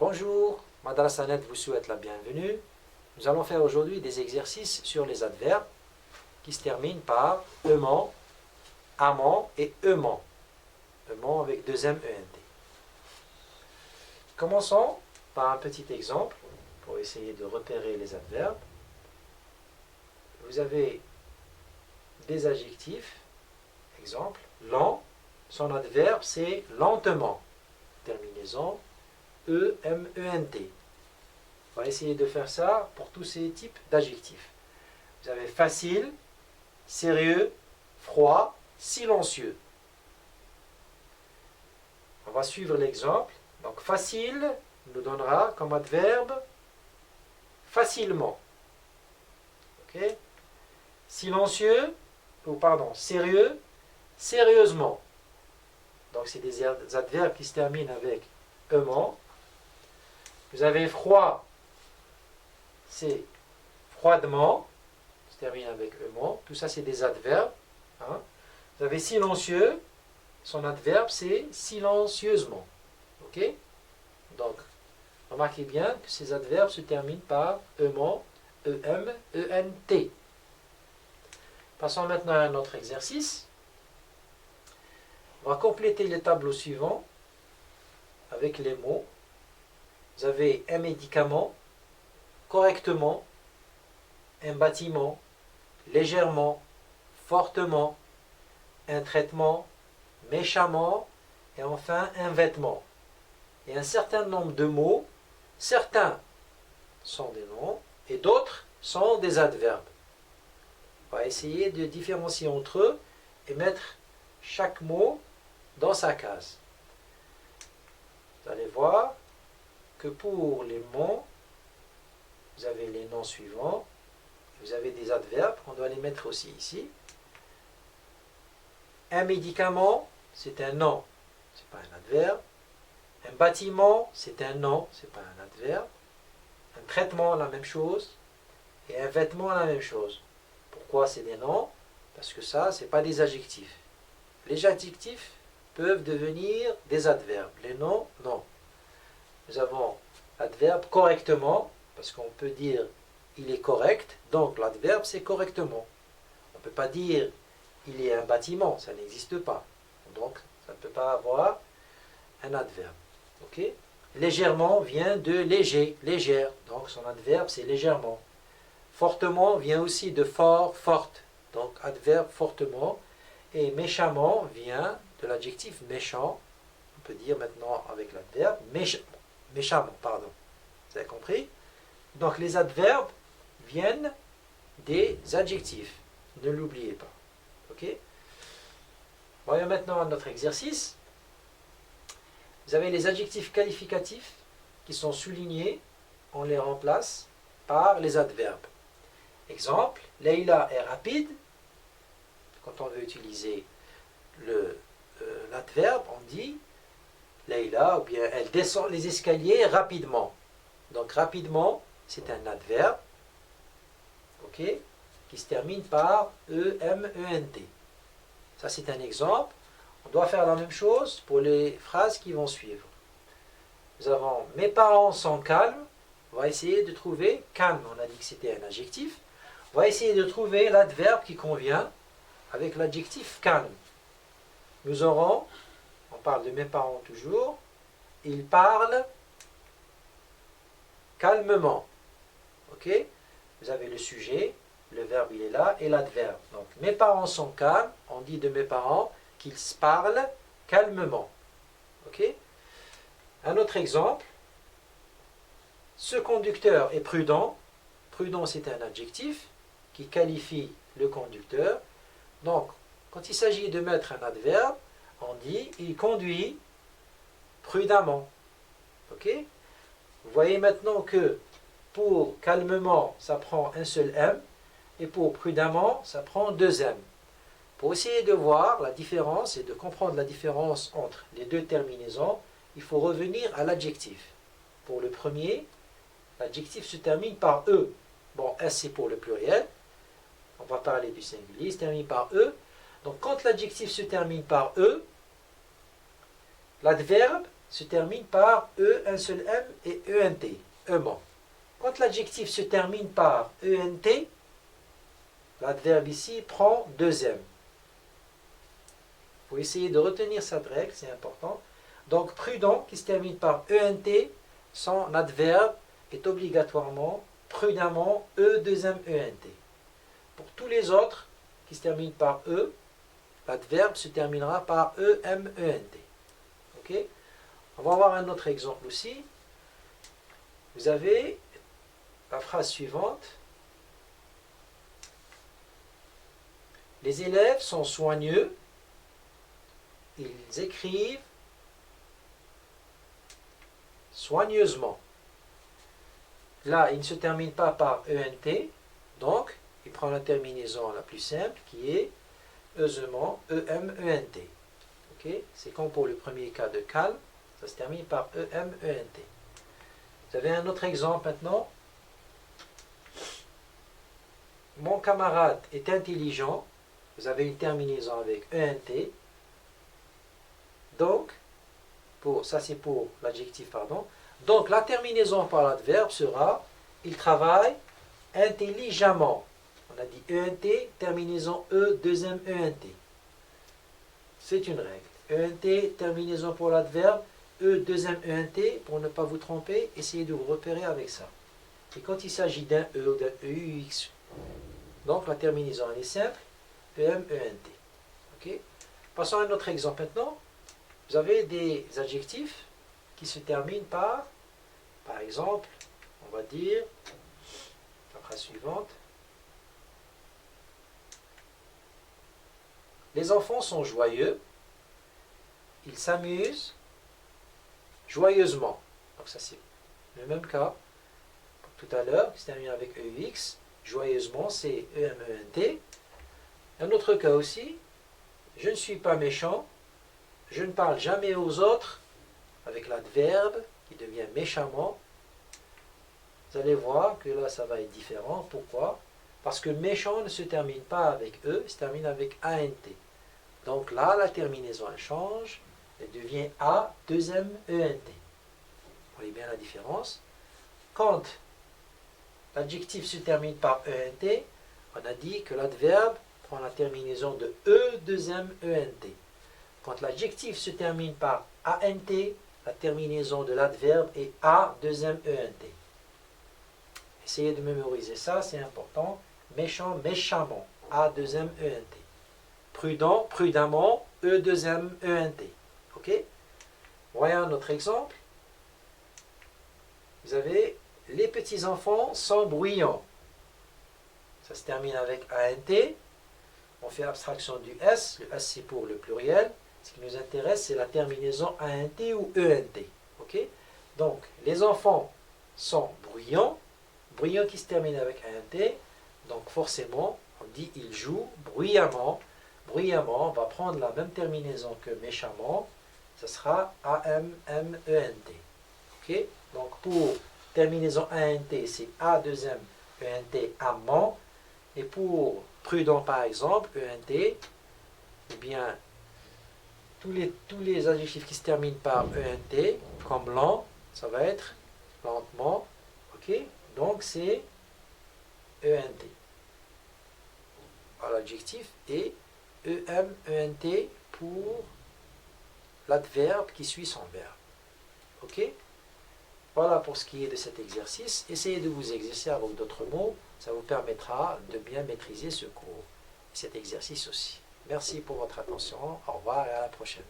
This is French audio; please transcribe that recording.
Bonjour, Madrasa Net vous souhaite la bienvenue. Nous allons faire aujourd'hui des exercices sur les adverbes qui se terminent par ement, amant et ement. Ement avec deux M, ENT. Commençons par un petit exemple pour essayer de repérer les adverbes. Vous avez des adjectifs. Exemple, lent, son adverbe c'est lentement. Terminaison E-M-E-N-T. On va essayer de faire ça pour tous ces types d'adjectifs. Vous avez facile, sérieux, froid, silencieux. On va suivre l'exemple. Donc facile nous donnera comme adverbe facilement. Okay. Silencieux, ou pardon, sérieux, sérieusement. Donc c'est des adverbes qui se terminent avec ement. Vous avez froid, c'est froidement, ça se termine avec ement. Tout ça c'est des adverbes. Hein. Vous avez silencieux, son adverbe c'est silencieusement. Ok? Donc, remarquez bien que ces adverbes se terminent par ement, em, ent. Passons maintenant à un autre exercice. On va compléter les tableaux suivants avec les mots. Vous avez un médicament, correctement, un bâtiment, légèrement, fortement, un traitement, méchamment, et enfin un vêtement. Il y a un certain nombre de mots, certains sont des noms et d'autres sont des adverbes. On va essayer de différencier entre eux et mettre chaque mot dans sa case. Vous allez voir que pour les mots, vous avez les noms suivants. Vous avez des adverbes, on doit les mettre aussi ici. Un médicament, c'est un nom, ce n'est pas un adverbe. Un bâtiment, c'est un nom, ce n'est pas un adverbe. Un traitement, la même chose. Et un vêtement, la même chose. Pourquoi c'est des noms? Parce que ça, ce n'est pas des adjectifs. Les adjectifs peuvent devenir des adverbes. Les noms, non. Nous avons l'adverbe correctement, parce qu'on peut dire il est correct, donc l'adverbe c'est correctement. On ne peut pas dire il est un bâtiment, ça n'existe pas. Donc ça ne peut pas avoir un adverbe. Okay? Légèrement vient de léger, légère, donc son adverbe c'est légèrement. Fortement vient aussi de fort, forte, donc adverbe fortement. Et méchamment vient de l'adjectif méchant, on peut dire maintenant avec l'adverbe méchamment, pardon. Vous avez compris? Donc les adverbes viennent des adjectifs. Ne l'oubliez pas. Ok? Voyons maintenant à notre exercice. Vous avez les adjectifs qualificatifs qui sont soulignés. On les remplace par les adverbes. Exemple, Leïla est rapide. Quand on veut utiliser l'adverbe, on dit Leïla, ou bien elle descend les escaliers rapidement. Donc rapidement, c'est un adverbe, ok, qui se termine par E-M-E-N-T. Ça c'est un exemple. On doit faire la même chose pour les phrases qui vont suivre. Nous avons mes parents sont calmes. On va essayer de trouver calme. On a dit que c'était un adjectif. On va essayer de trouver l'adverbe qui convient avec l'adjectif calme. Nous aurons, on parle de mes parents toujours, ils parlent calmement. Ok? Vous avez le sujet, le verbe il est là, et l'adverbe. Donc, mes parents sont calmes, on dit de mes parents qu'ils parlent calmement. Ok? Un autre exemple, ce conducteur est prudent. Prudent, c'est un adjectif qui qualifie le conducteur. Donc, quand il s'agit de mettre un adverbe, on dit il conduit prudemment. Ok? Vous voyez maintenant que pour calmement, ça prend un seul M, et pour prudemment, ça prend deux M. Pour essayer de voir la différence et de comprendre la différence entre les deux terminaisons, il faut revenir à l'adjectif. Pour le premier, l'adjectif se termine par E. Bon, S c'est pour le pluriel. On va parler du singulier, il se termine par E. Donc quand l'adjectif se termine par E, l'adverbe se termine par E, un seul M et ENT, aimant. Quand l'adjectif se termine par ENT, l'adverbe ici prend deux M. Il faut essayer de retenir cette règle, c'est important. Donc prudent qui se termine par ENT, son adverbe est obligatoirement prudemment E, deuxième ENT. Pour tous les autres qui se terminent par E, l'adverbe se terminera par E-M-E-N-T. Ok? On va voir un autre exemple aussi. Vous avez la phrase suivante. Les élèves sont soigneux. Ils écrivent soigneusement. Là, il ne se termine pas par ENT, donc il prend la terminaison la plus simple qui est heureusement E-M-E-N-T. Okay? C'est comme pour le premier cas de calme, ça se termine par E-M-E-N-T. Vous avez un autre exemple maintenant. Mon camarade est intelligent. Vous avez une terminaison avec E-N-T. Donc, ça c'est pour l'adjectif, pardon. Donc la terminaison par l'adverbe sera il travaille intelligemment. On a dit ENT, terminaison E, deuxième ENT. C'est une règle. ENT, terminaison pour l'adverbe, E, deuxième ENT, pour ne pas vous tromper, essayez de vous repérer avec ça. Et quand il s'agit d'un E ou d'un EUX, donc la terminaison elle est simple, EM, ENT. Okay? Passons à un autre exemple maintenant. Vous avez des adjectifs qui se terminent par exemple, on va dire, la phrase suivante. Les enfants sont joyeux, ils s'amusent joyeusement. Donc ça c'est le même cas pour tout à l'heure, qui se termine avec EUX. Joyeusement, c'est EMENT. Un autre cas aussi, je ne suis pas méchant, je ne parle jamais aux autres, avec l'adverbe qui devient méchamment. Vous allez voir que là ça va être différent. Pourquoi? Parce que méchant ne se termine pas avec E, il se termine avec ANT. Donc là, la terminaison elle change, elle devient A, deuxième ENT. Vous voyez bien la différence. Quand l'adjectif se termine par ENT, on a dit que l'adverbe prend la terminaison de E, deuxième ENT. Quand l'adjectif se termine par ANT, la terminaison de l'adverbe est A, deuxième ENT. Essayez de mémoriser ça, c'est important. Méchant, méchamment, A, deuxième ENT. Prudent, prudemment, E, deuxième ENT. Ok? Voyons un autre exemple. Vous avez les petits-enfants sont bruyants. Ça se termine avec ANT. On fait abstraction du S. Le S, c'est pour le pluriel. Ce qui nous intéresse, c'est la terminaison ANT ou ENT. Ok? Donc, les enfants sont bruyants. Bruyant qui se termine avec ANT. Donc, forcément, on dit ils jouent bruyamment. Bruyamment, on va prendre la même terminaison que méchamment. Ce sera A-M-M-E-N-T. Ok? Donc, pour terminaison ANT, c'est A, deuxième ENT, amant. Et pour prudent, par exemple, ENT, eh bien, tous les adjectifs qui se terminent par ENT, comme lent, ça va être lentement. Ok? Donc, c'est ENT. L'adjectif est EM, ENT pour l'adverbe qui suit son verbe. Ok? Voilà pour ce qui est de cet exercice. Essayez de vous exercer avec d'autres mots. Ça vous permettra de bien maîtriser ce cours. Cet exercice aussi. Merci pour votre attention. Au revoir et à la prochaine.